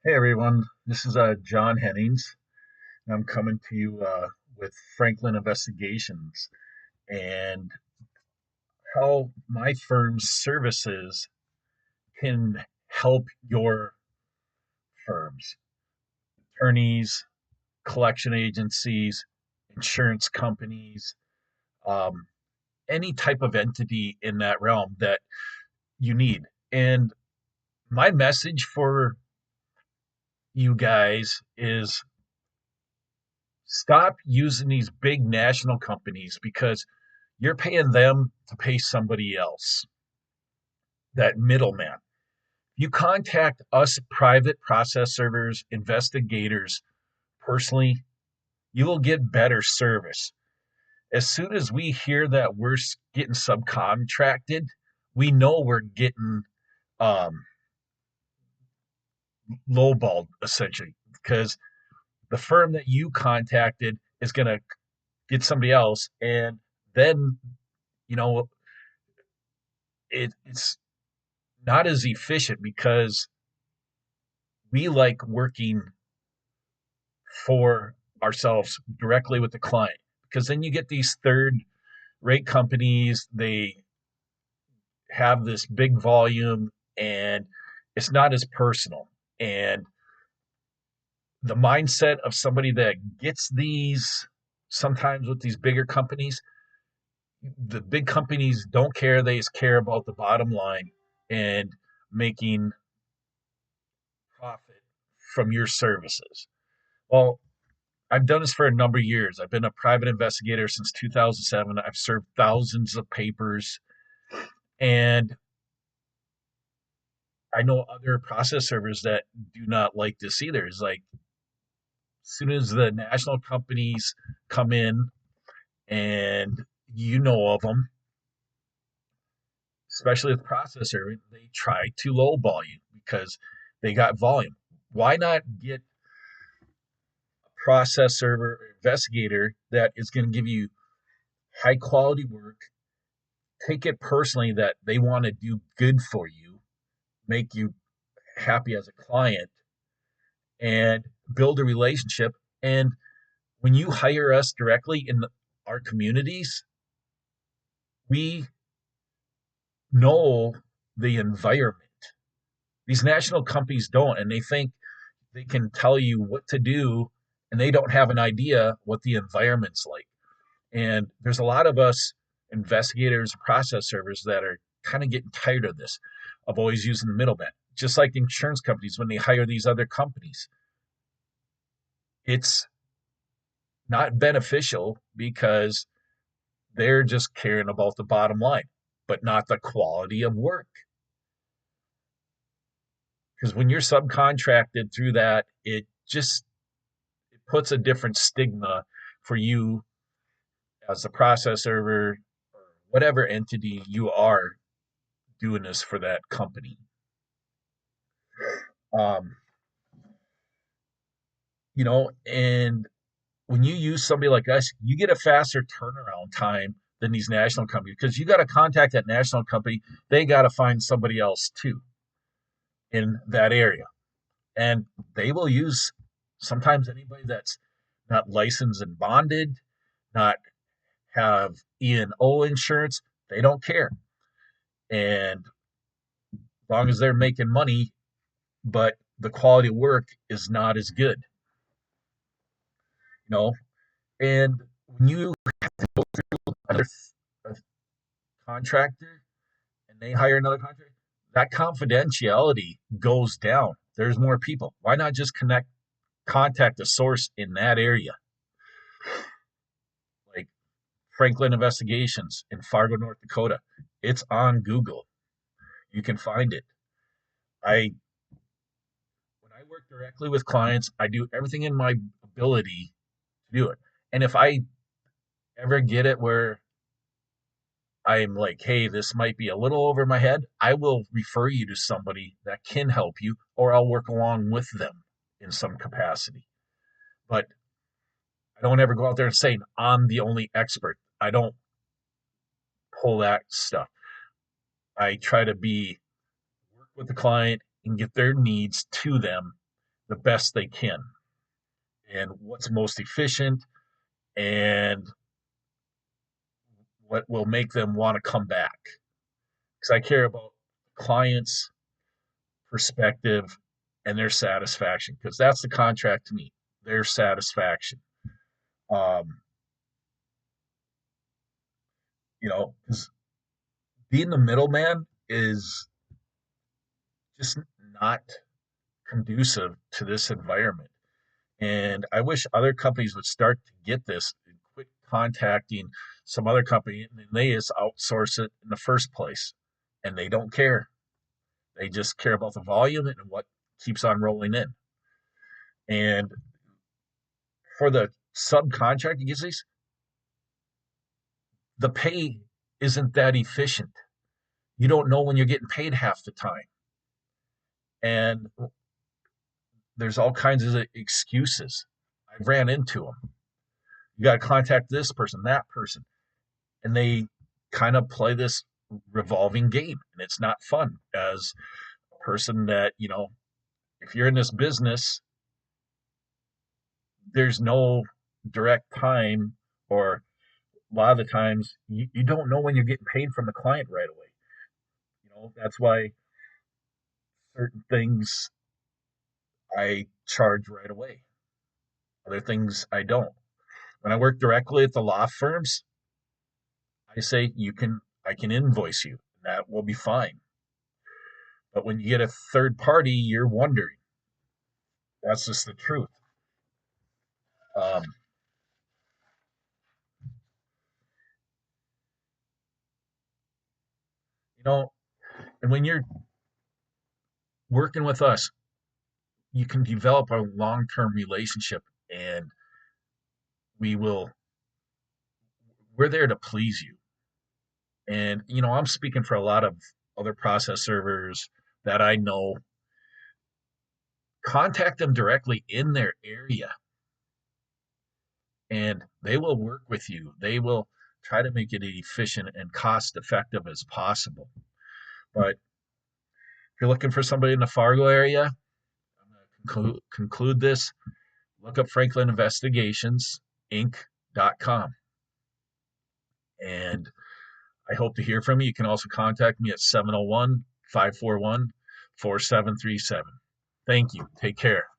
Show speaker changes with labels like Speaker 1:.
Speaker 1: Hey everyone, this is John Hennings. And I'm coming to you with Franklin Investigations and how my firm's services can help your firms, attorneys, collection agencies, insurance companies, um, any type of entity in that realm that you need. And my message for you guys is stop using these big national companies because you're paying them to pay somebody else, that middleman. You contact us private process servers, investigators personally, you will get better service. As soon as we hear that we're getting subcontracted, we know we're getting um, lowballed essentially because the firm that you contacted is going to get somebody else. And then, you know, it's not as efficient because we like working for ourselves directly with the client because then you get these third rate companies, they have this big volume and it's not as personal. And the mindset of somebody that gets these sometimes with these bigger companies, the big companies don't care, they just care about the bottom line and making profit from your services. Well, I've done this for a number of years. I've been a private investigator since 2007. I've served thousands of papers, and I know other process servers that do not like this either. It's like as soon as the national companies come in, and you know of them, especially with process server, they try to lowball you because they got volume. Why not get a process server or investigator that is going to give you high quality work, take it personally that they want to do good for you, make you happy as a client, and build a relationship. And when you hire us directly in our communities, we know the environment. These national companies don't, and they think they can tell you what to do, and they don't have an idea what the environment's like. And there's a lot of us investigators, process servers that are kind of getting tired of this, of always using the middleman. Just like insurance companies when they hire these other companies, it's not beneficial because they're just caring about the bottom line, but not the quality of work. Because when you're subcontracted through that, it puts a different stigma for you as a process server or whatever entity you are doing this for that company. Um, and when you use somebody like us, you get a faster turnaround time than these national companies because you got to contact that national company. They got to find somebody else too in that area. And they will use sometimes anybody that's not licensed and bonded, not have E&O insurance. They don't care. And as long as they're making money, but the quality of work is not as good, you know. And when you go through another contractor and they hire another contractor, that confidentiality goes down. There's more people. Why not just contact the source in that area? Like Franklin Investigations in Fargo, North Dakota. It's on Google. You can find it. I when I work directly with clients, I do everything in my ability to do it. And if I ever get it where I'm like, hey, this might be a little over my head, I will refer you to somebody that can help you, or I'll work along with them in some capacity. But I don't ever go out there and say I'm the only expert. I don't pull that stuff. I try to be work with the client and get their needs to them the best they can and what's most efficient and what will make them want to come back. Because I care about clients' perspective and their satisfaction, because that's the contract to me, their satisfaction. Um, because being the middleman is just not conducive to this environment. And I wish other companies would start to get this and quit contacting some other company and they just outsource it in the first place. And they don't care. They just care about the volume and what keeps on rolling in. And for the subcontract agencies, the pay isn't that efficient. You don't know when you're getting paid half the time. And there's all kinds of excuses. I ran into them. You got to contact this person, that person. And they kind of play this revolving game. And it's not fun as a person that, if you're in this business, there's no direct time, or a lot of the times you don't know when you're getting paid from the client right away. That's why certain things I charge right away, other things I don't. When I work directly at the law firms, I say I can invoice you. That will be fine. But when you get a third party, you're wondering. That's just the truth. Um, you know, and when you're working with us, you can develop a long-term relationship, and we will. We're there to please you. And I'm speaking for a lot of other process servers that I know. Contact them directly in their area, and they will work with you. They will try to make it efficient and cost effective as possible. But if you're looking for somebody in the Fargo area, I'm going to conclude this. Look up Franklin Investigations Inc.com. And I hope to hear from you. You can also contact me at 701 541 4737. Thank you. Take care.